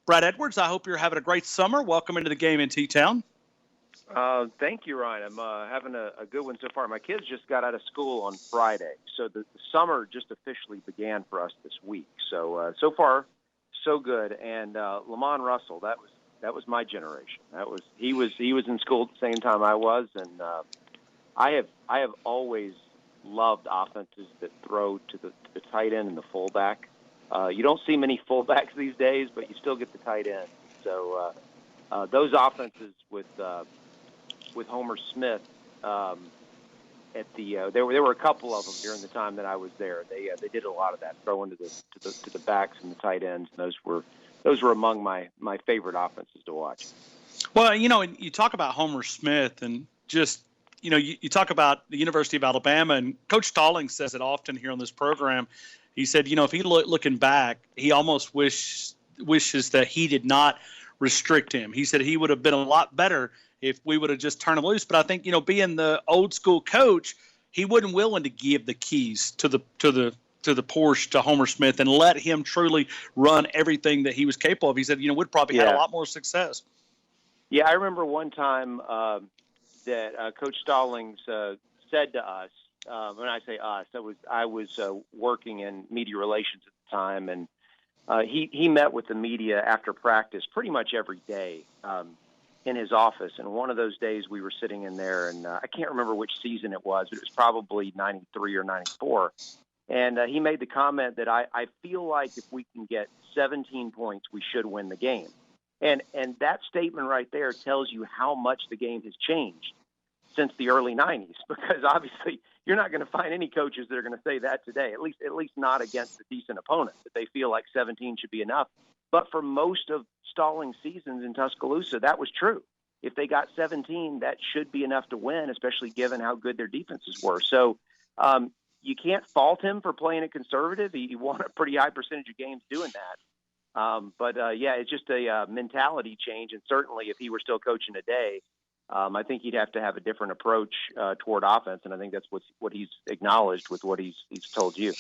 Brad Edwards, I hope you're having a great summer. Welcome into the game in T-Town. Thank you, Ryan. I'm having a good one so far. My kids just got out of school on Friday, so the summer just officially began for us this week. So so far, so good. And Lamont Russell, that was my generation. He was in school at the same time I was, and I have always loved offenses that throw to the tight end and the fullback. You don't see many fullbacks these days, but you still get the tight end. So those offenses with Homer Smith there were a couple of them during the time that I was there. They did a lot of that, throwing to the backs and the tight ends. And those were among my favorite offenses to watch. Well, you talk about Homer Smith and just you talk about the University of Alabama, and Coach Stallings says it often here on this program. He said, if he looking back, he almost wishes that he did not restrict him. He said he would have been a lot better if we would have just turned him loose. But I think, being the old school coach, he wasn't willing to give the keys to the Porsche to Homer Smith and let him truly run everything that he was capable of. He said, we'd probably had a lot more success. Yeah, I remember one time that Coach Stallings said to us, when I say us, I was working in media relations at the time, and he met with the media after practice pretty much every day in his office. And one of those days we were sitting in there, and I can't remember which season it was, but it was probably 93 or 94. And he made the comment that I feel like if we can get 17 points, we should win the game. And that statement right there tells you how much the game has changed since the early 90s, because obviously you're not going to find any coaches that are going to say that today, at least not against a decent opponent, that they feel like 17 should be enough. But for most of Stallings' seasons in Tuscaloosa, that was true. If they got 17, that should be enough to win, especially given how good their defenses were. So you can't fault him for playing it conservative. He won a pretty high percentage of games doing that. But it's just a mentality change. And certainly if he were still coaching today, I think he'd have to have a different approach toward offense, and I think that's what he's acknowledged with what he's told you.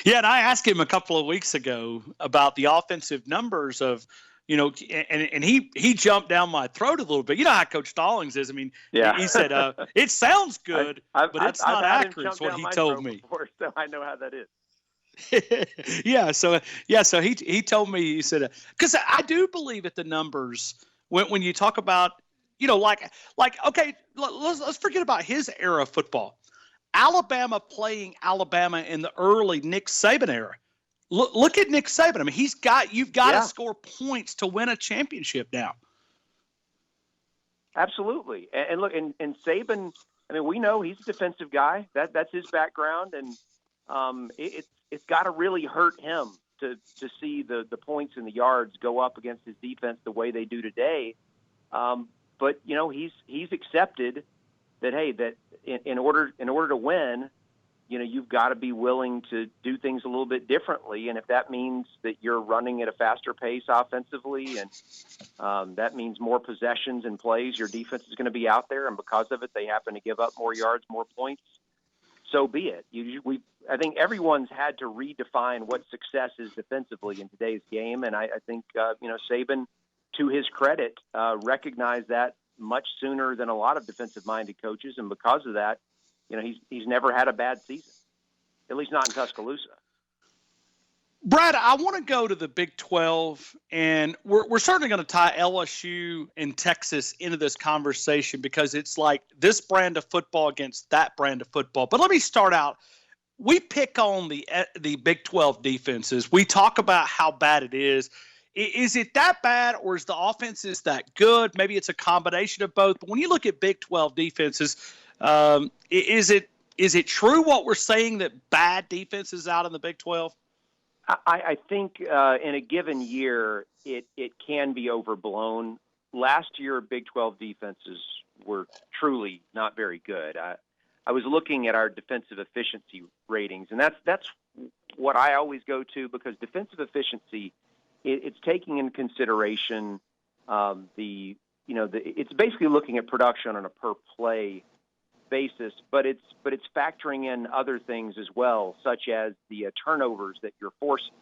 Yeah, and I asked him a couple of weeks ago about the offensive numbers of, and he jumped down my throat a little bit. You know how Coach Stallings is. I mean, he said, it sounds good, but it's not accurate, is what he told me. Before, so I know how that is. So he told me, he said, because I do believe that the numbers, when you talk about, okay, let's forget about his era of football. Alabama playing Alabama in the early Nick Saban era. Look at Nick Saban. I mean, you've got to score points to win a championship now. Absolutely. And look, and Saban, I mean, we know he's a defensive guy. That's his background, and it's got to really hurt him to see the points and the yards go up against his defense the way they do today. But he's accepted that, hey, that in order to win, you've got to be willing to do things a little bit differently. And if that means that you're running at a faster pace offensively, and that means more possessions and plays, your defense is going to be out there, and because of it, they happen to give up more yards, more points, so be it. I think everyone's had to redefine what success is defensively in today's game, and I think Saban, to his credit, recognized that much sooner than a lot of defensive-minded coaches, and because of that, he's never had a bad season, at least not in Tuscaloosa. Brad, I want to go to the Big 12, and we're certainly going to tie LSU and Texas into this conversation because it's like this brand of football against that brand of football. But let me start out. We pick on the Big 12 defenses. We talk about how bad it is. Is it that bad, or is the offenses that good? Maybe it's a combination of both. But when you look at Big 12 defenses, is it true what we're saying, that bad defenses out in the Big 12? I think in a given year it can be overblown. Last year, Big 12 defenses were truly not very good. I was looking at our defensive efficiency ratings, and that's what I always go to, because defensive efficiency, it's taking into consideration it's basically looking at production on a per play basis, but it's factoring in other things as well, such as the turnovers that you're forcing.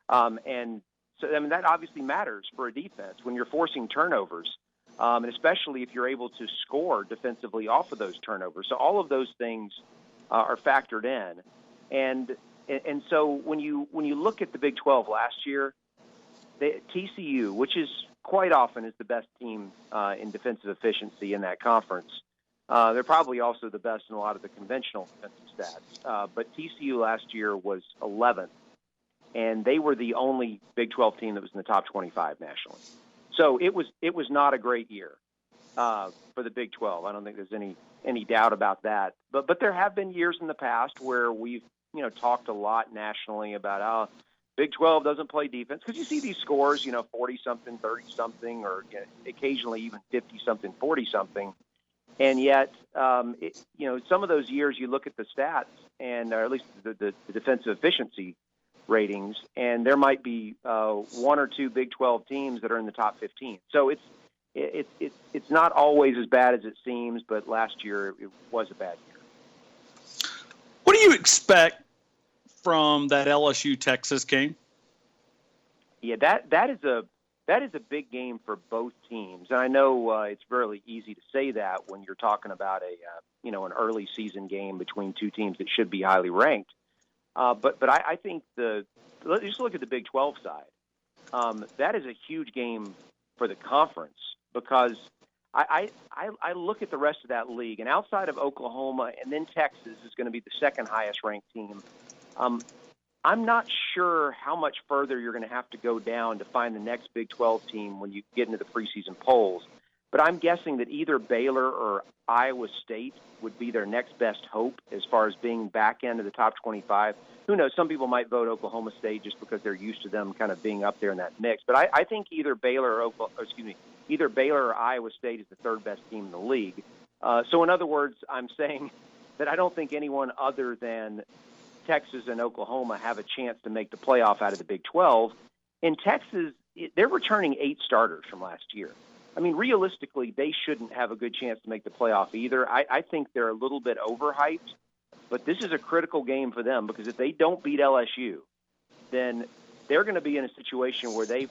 And So, I mean, that obviously matters for a defense when you're forcing turnovers, and especially if you're able to score defensively off of those turnovers. So all of those things are factored in. And so when you look at the Big 12 last year, TCU, which is quite often is the best team in defensive efficiency in that conference, they're probably also the best in a lot of the conventional defensive stats. But TCU last year was 11th, and they were the only Big 12 team that was in the top 25 nationally. So it was not a great year for the Big 12. I don't think there's any doubt about that. But there have been years in the past where we've talked a lot nationally about how Big 12 doesn't play defense, because you see these scores, 40-something, 30-something, or occasionally even 50-something, 40-something. And yet, some of those years you look at the stats, and or at least the defensive efficiency ratings, and there might be one or two Big 12 teams that are in the top 15. So it's not always as bad as it seems, but last year it was a bad year. What do you expect from that LSU-Texas game? Yeah, that is a big game for both teams, and I know it's really easy to say that when you're talking about an early season game between two teams that should be highly ranked. But I think just look at the Big 12 side. That is a huge game for the conference, because I look at the rest of that league, and outside of Oklahoma and then Texas is going to be the second highest ranked team. I'm not sure how much further you're going to have to go down to find the next Big 12 team when you get into the preseason polls. But I'm guessing that either Baylor or Iowa State would be their next best hope as far as being back into the top 25. Who knows? Some people might vote Oklahoma State just because they're used to them kind of being up there in that mix. But I think either Baylor or Iowa State is the third best team in the league. So in other words, I'm saying that I don't think anyone other than Texas and Oklahoma have a chance to make the playoff out of the Big 12. In Texas, they're returning 8 starters from last year. I mean, realistically, they shouldn't have a good chance to make the playoff either. I think they're a little bit overhyped, but this is a critical game for them, because if they don't beat LSU, then they're going to be in a situation where they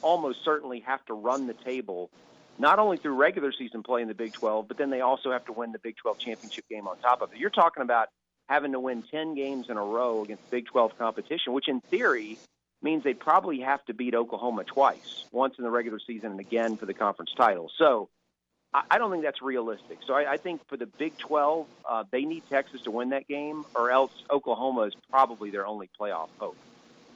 almost certainly have to run the table, not only through regular season play in the Big 12, but then they also have to win the Big 12 championship game on top of it. You're talking about having to win 10 games in a row against Big 12 competition, which in theory means they probably have to beat Oklahoma twice, once in the regular season and again for the conference title. So I don't think that's realistic. So I think for the Big 12, they need Texas to win that game, or else Oklahoma is probably their only playoff hope.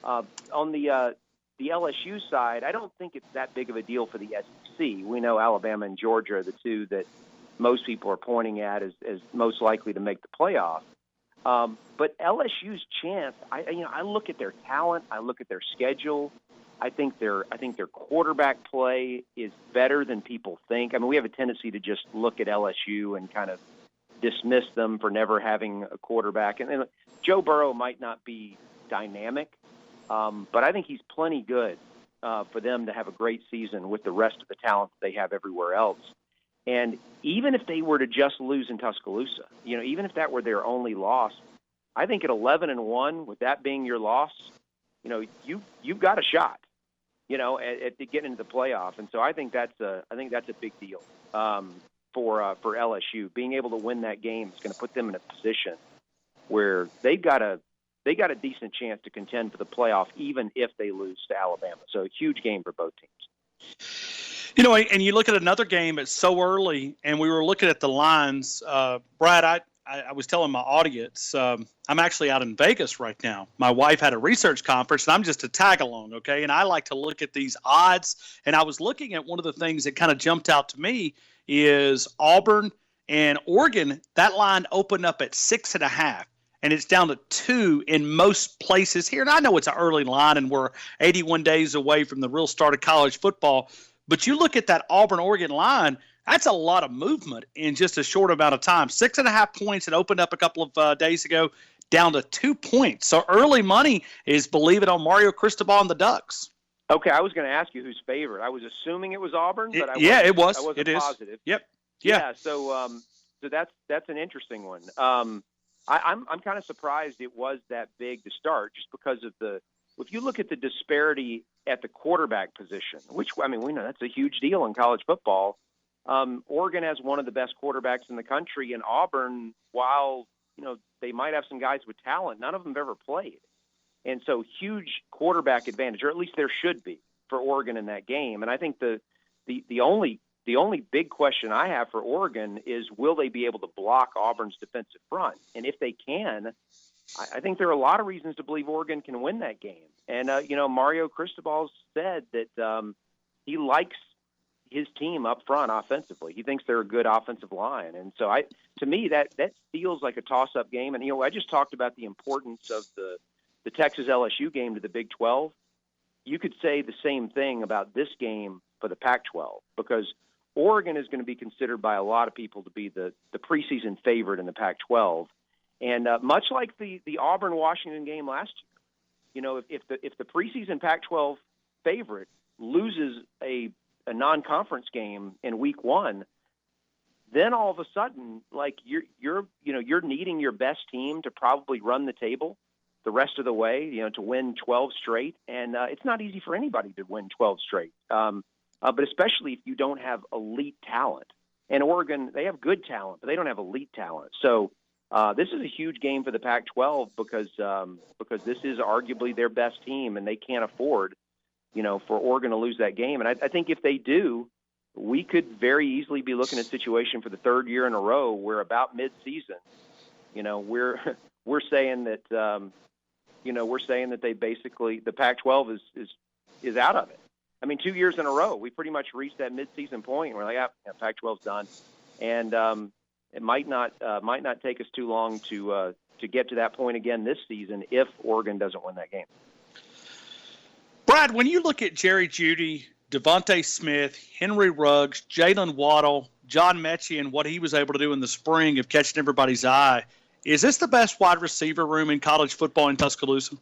On the LSU side, I don't think it's that big of a deal for the SEC. We know Alabama and Georgia are the two that most people are pointing at as most likely to make the playoff. But LSU's chance, I look at their talent, I look at their schedule. I think their quarterback play is better than people think. I mean, we have a tendency to just look at LSU and kind of dismiss them for never having a quarterback. And Joe Burrow might not be dynamic, but I think he's plenty good for them to have a great season with the rest of the talent that they have everywhere else. And even if they were to just lose in Tuscaloosa, even if that were their only loss, I think at 11-1, with that being your loss, you've got a shot, at getting into the playoff. And so I think that's a big deal for LSU. Being able to win that game is going to put them in a position where they got a decent chance to contend for the playoff, even if they lose to Alabama. So a huge game for both teams. And you look at another game, it's so early, and we were looking at the lines. Brad, I was telling my audience, I'm actually out in Vegas right now. My wife had a research conference, and I'm just a tag-along, okay? And I like to look at these odds, and I was looking at one of the things that kind of jumped out to me is Auburn and Oregon. That line opened up at 6.5. And it's down to 2 in most places here. And I know it's an early line, and we're 81 days away from the real start of college football. But you look at that Auburn-Oregon line, that's a lot of movement in just a short amount of time. 6.5 points. It opened up a couple of days ago, down to 2 points. So early money is, believe it, on Mario Cristobal and the Ducks. Okay, I was going to ask you who's favored. I was assuming it was Auburn, but it was. I wasn't it is. Positive. Yep. Yeah. So that's an interesting one. I'm kind of surprised it was that big to start, just because of if you look at the disparity at the quarterback position, which, I mean, we know that's a huge deal in college football. Oregon has one of the best quarterbacks in the country, and Auburn, while, they might have some guys with talent, none of them have ever played. And so huge quarterback advantage, or at least there should be, for Oregon in that game. And I think the only big question I have for Oregon is, will they be able to block Auburn's defensive front? And if they can, I think there are a lot of reasons to believe Oregon can win that game. And, Mario Cristobal said that he likes his team up front offensively. He thinks they're a good offensive line. And so to me, that feels like a toss-up game. And, I just talked about the importance of the Texas LSU game to the Big 12. You could say the same thing about this game for the Pac-12, because Oregon is going to be considered by a lot of people to be the preseason favorite in the Pac-12. And much like the Auburn-Washington game last year, if the preseason Pac-12 favorite loses a non-conference game in week 1, then all of a sudden, like, you're needing your best team to probably run the table the rest of the way, to win 12 straight. And it's not easy for anybody to win 12 straight, but especially if you don't have elite talent. And Oregon, they have good talent, but they don't have elite talent. So this is a huge game for the Pac-12 because this is arguably their best team, and they can't afford, for Oregon to lose that game. And I think if they do, we could very easily be looking at a situation for the third year in a row where about mid-season, we're saying that they basically, the Pac-12 is out of it. I mean, 2 years in a row, we pretty much reached that mid-season point, and we're like, Pac-12's done. And it might not take us too long to get to that point again this season if Oregon doesn't win that game. Brad, when you look at Jerry Jeudy, Devontae Smith, Henry Ruggs, Jalen Waddle, John Mechie, and what he was able to do in the spring of catching everybody's eye, is this the best wide receiver room in college football in Tuscaloosa?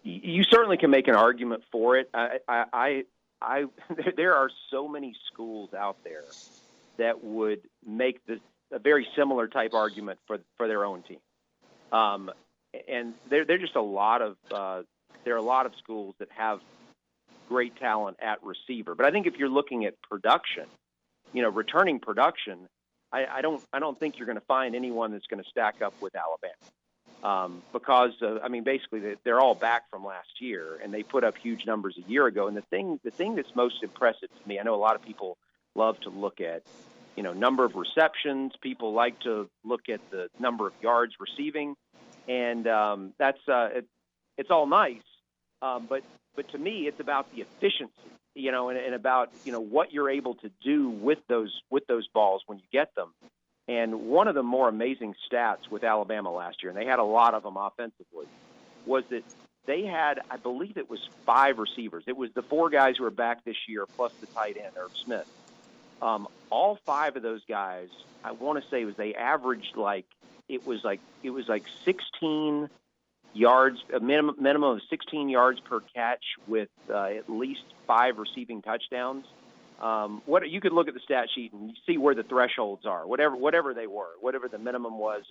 You certainly can make an argument for it. There are so many schools out there that would make a very similar type argument for their own team. And there are just a lot of schools that have great talent at receiver. But I think if you're looking at production, returning production, I don't think you're going to find anyone that's going to stack up with Alabama, because basically they're all back from last year, and they put up huge numbers a year ago. And the thing that's most impressive to me, I know a lot of people love to look at, number of receptions. People like to look at the number of yards receiving, and it's all nice. But to me, it's about the efficiency, and about, what you're able to do with those balls when you get them. And one of the more amazing stats with Alabama last year, and they had a lot of them offensively, was that they had, I believe it was 5 receivers. It was the 4 guys who are back this year plus the tight end, Irv Smith. All 5 of those guys, I want to say, they averaged like 16 yards, a minimum of 16 yards per catch, with at least 5 receiving touchdowns. What you could look at the stat sheet and see where the thresholds are, whatever they were, whatever the minimum was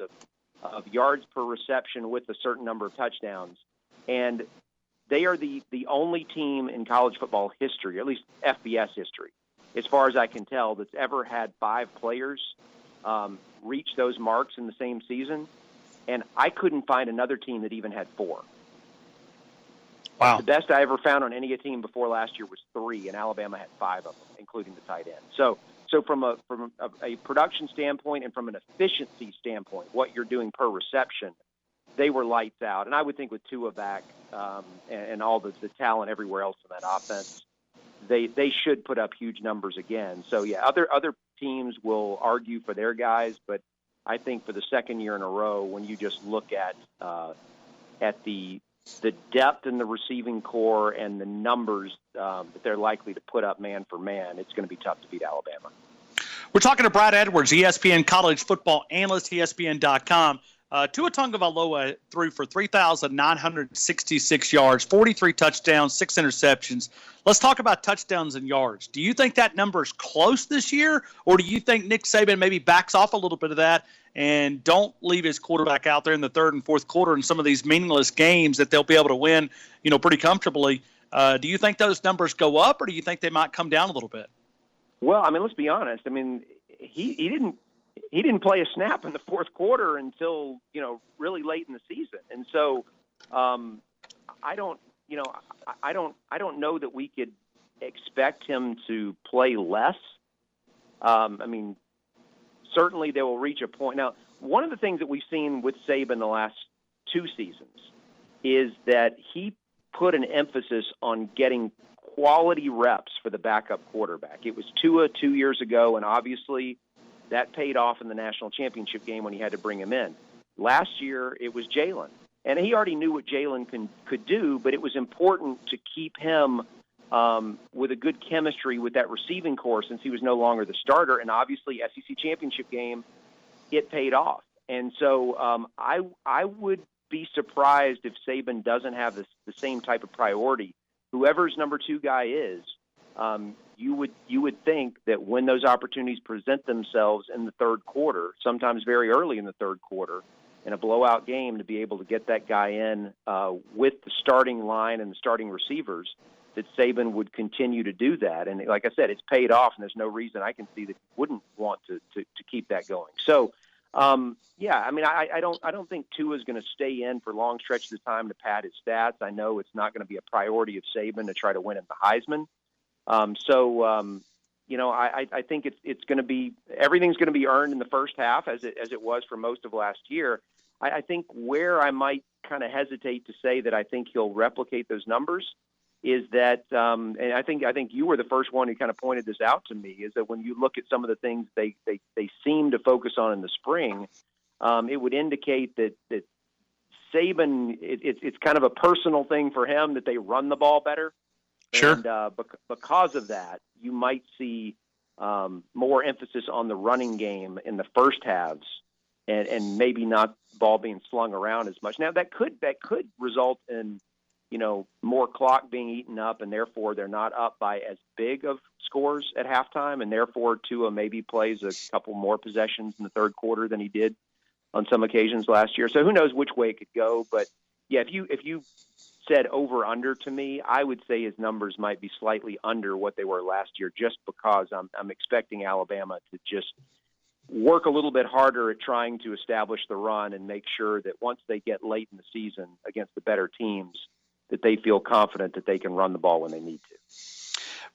of yards per reception with a certain number of touchdowns. And they are the only team in college football history, or at least FBS history, as far as I can tell, that's ever had 5 players reach those marks in the same season. And I couldn't find another team that even had 4. Wow. The best I ever found on any team before last year was 3, and Alabama had 5 of them, including the tight end. So from a production standpoint and from an efficiency standpoint, what you're doing per reception, they were lights out. And I would think with Tua back and all the talent everywhere else in that offense, they should put up huge numbers again. So yeah, other teams will argue for their guys, but I think for the second year in a row, when you just look at the depth in the receiving core and the numbers that they're likely to put up man for man, it's going to be tough to beat Alabama. We're talking to Brad Edwards, ESPN college football analyst, ESPN.com. Tua Tagovailoa threw for 3,966 yards, 43 touchdowns, 6 interceptions. Let's talk about touchdowns and yards. Do you think that number is close this year, or do you think Nick Saban maybe backs off a little bit of that and don't leave his quarterback out there in the third and fourth quarter in some of these meaningless games that they'll be able to win, pretty comfortably? Do you think those numbers go up, or do you think they might come down a little bit? Well, I mean, let's be honest. I mean, he didn't play a snap in the fourth quarter until, really late in the season. And so I don't know that we could expect him to play less. I mean, certainly they will reach a point. Now, one of the things that we've seen with Saban the last two seasons is that he put an emphasis on getting quality reps for the backup quarterback. It was Tua 2 years ago, and obviously that paid off in the national championship game when he had to bring him in. Last year, it was Jalen. And he already knew what Jalen could do, but it was important to keep him with a good chemistry with that receiving corps since he was no longer the starter. And obviously, SEC championship game, it paid off. And so I would be surprised if Saban doesn't have the same type of priority. Whoever's number two guy is, you would think that when those opportunities present themselves in the third quarter, sometimes very early in the third quarter, in a blowout game, to be able to get that guy in with the starting line and the starting receivers, that Saban would continue to do that. And like I said, it's paid off, and there's no reason I can see that he wouldn't want to keep that going. So, I mean, I don't think Tua is going to stay in for long stretches of time to pad his stats. I know it's not going to be a priority of Saban to try to win in the Heisman. I think it's going to be, everything's going to be earned in the first half as it was for most of last year. I think where I might kind of hesitate to say that I think he'll replicate those numbers is that, and I think you were the first one who kind of pointed this out to me, is that when you look at some of the things they seem to focus on in the spring, it would indicate that Saban, it's kind of a personal thing for him that they run the ball better. Sure. And because of that, you might see more emphasis on the running game in the first halves, and maybe not ball being slung around as much. Now that could result in more clock being eaten up, and therefore they're not up by as big of scores at halftime, and therefore Tua maybe plays a couple more possessions in the third quarter than he did on some occasions last year. So who knows which way it could go? But yeah, if you said over under to me, I would say his numbers might be slightly under what they were last year, just because I'm expecting Alabama to just work a little bit harder at trying to establish the run and make sure that once they get late in the season against the better teams, that they feel confident that they can run the ball when they need to.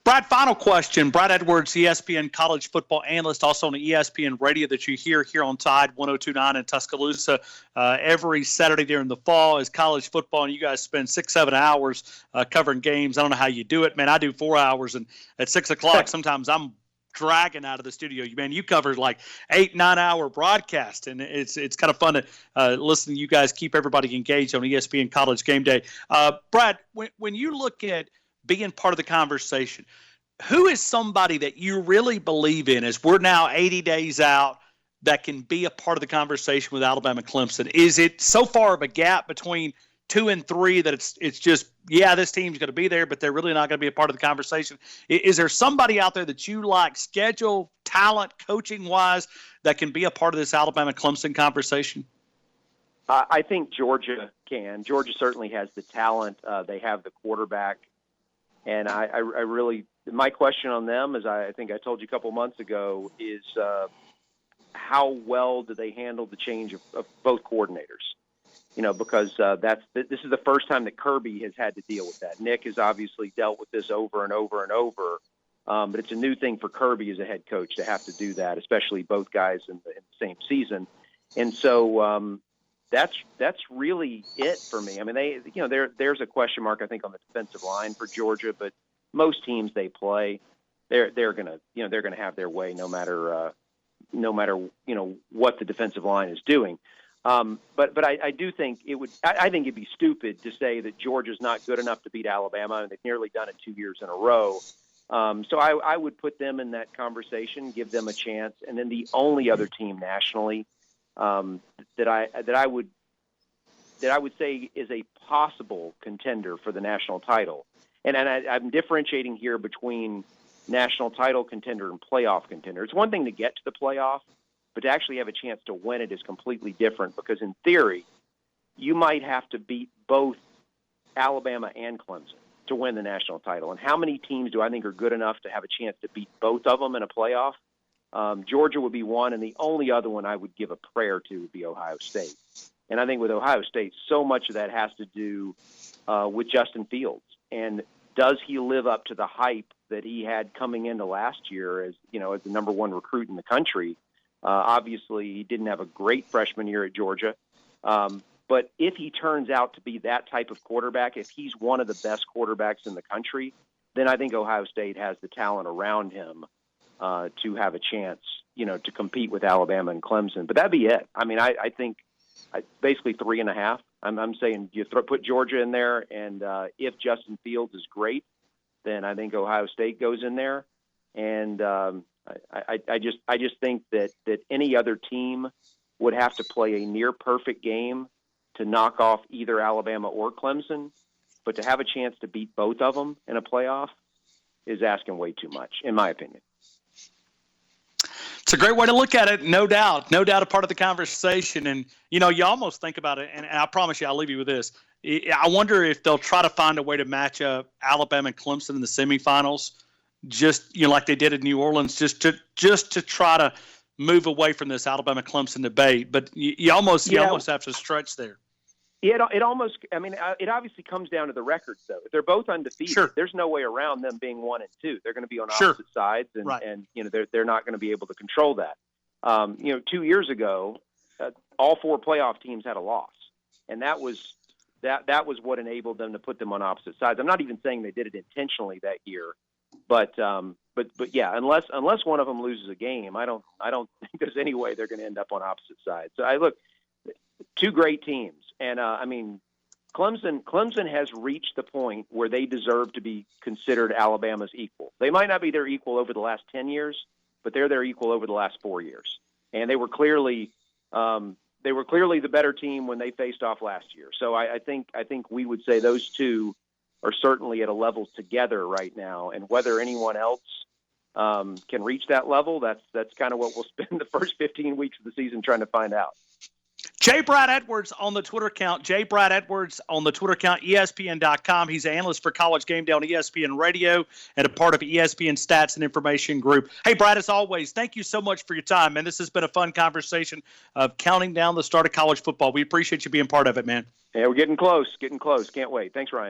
Brad, final question. Brad Edwards, ESPN college football analyst, also on the ESPN radio that you hear here on Tide 102.9 in Tuscaloosa every Saturday during the fall is college football, and you guys spend 6-7 hours covering games. I don't know how you do it, man. I do 4 hours, and at 6 o'clock sometimes I'm dragging out of the studio. Man, you cover like 8-9 hour broadcast, and it's kind of fun to listen to you guys keep everybody engaged on ESPN College Game Day. Brad, when you look at being part of the conversation, who is somebody that you really believe in as we're now 80 days out that can be a part of the conversation with Alabama Clemson? Is it so far of a gap between 2 and 3 that it's just, yeah, this team's going to be there, but they're really not going to be a part of the conversation? Is there somebody out there that you like, schedule, talent, coaching-wise, that can be a part of this Alabama Clemson conversation? I think Georgia can. Georgia certainly has the talent. They have the quarterback. And I really, my question on them, as I think I told you a couple months ago, is how well do they handle the change of both coordinators? Because this is the first time that Kirby has had to deal with that. Nick has obviously dealt with this over and over and over, but it's a new thing for Kirby as a head coach to have to do that, especially both guys in the same season. And so that's really it for me. I mean, there's a question mark, I think, on the defensive line for Georgia, but most teams they play, they're gonna have their way no matter what the defensive line is doing. But I do think I think it'd be stupid to say that Georgia's not good enough to beat Alabama, and they've nearly done it 2 years in a row. So I would put them in that conversation, give them a chance. And then the only other team nationally that I would say is a possible contender for the national title. And I'm differentiating here between national title contender and playoff contender. It's one thing to get to the playoff, but to actually have a chance to win it is completely different, because in theory, you might have to beat both Alabama and Clemson. to win the national title. And how many teams do I think are good enough to have a chance to beat both of them in a playoff? Georgia would be one, and the only other one I would give a prayer to would be Ohio State. And I think with Ohio State, so much of that has to do with Justin Fields. And does he live up to the hype that he had coming into last year as the number one recruit in the country? Obviously, he didn't have a great freshman year at Georgia. But if he turns out to be that type of quarterback, if he's one of the best quarterbacks in the country, then I think Ohio State has the talent around him to have a chance, to compete with Alabama and Clemson. But that'd be it. I mean, I think basically 3.5. I'm saying you put Georgia in there, and if Justin Fields is great, then I think Ohio State goes in there. And I just think that any other team would have to play a near perfect game to knock off either Alabama or Clemson, but to have a chance to beat both of them in a playoff is asking way too much, in my opinion. It's a great way to look at it, no doubt a part of the conversation. And, you almost think about it, and I promise you I'll leave you with this. I wonder if they'll try to find a way to match up Alabama and Clemson in the semifinals, just, like they did in New Orleans, just to try to move away from this Alabama-Clemson debate. But you almost have to stretch there. It obviously comes down to the records, though. If they're both undefeated, sure, there's no way around them being 1 and 2. They're going to be on sure, opposite sides, and, right, and they're not going to be able to control that. 2 years ago, all 4 playoff teams had a loss, and that was what enabled them to put them on opposite sides. I'm not even saying they did it intentionally that year, but yeah, unless one of them loses a game, I don't think there's any way they're going to end up on opposite sides. So I look, 2 great teams. And, Clemson has reached the point where they deserve to be considered Alabama's equal. They might not be their equal over the last 10 years, but they're their equal over the last 4 years. And they were clearly the better team when they faced off last year. So I think we would say those two are certainly at a level together right now. And whether anyone else can reach that level, that's kind of what we'll spend the first 15 weeks of the season trying to find out. J. Brad Edwards on the Twitter account. J. Brad Edwards on the Twitter account, ESPN.com. He's an analyst for College Game Day on ESPN Radio and a part of ESPN Stats and Information Group. Hey, Brad, as always, thank you so much for your time, man. This has been a fun conversation of counting down the start of college football. We appreciate you being part of it, man. Yeah, we're getting close. Can't wait. Thanks, Ryan.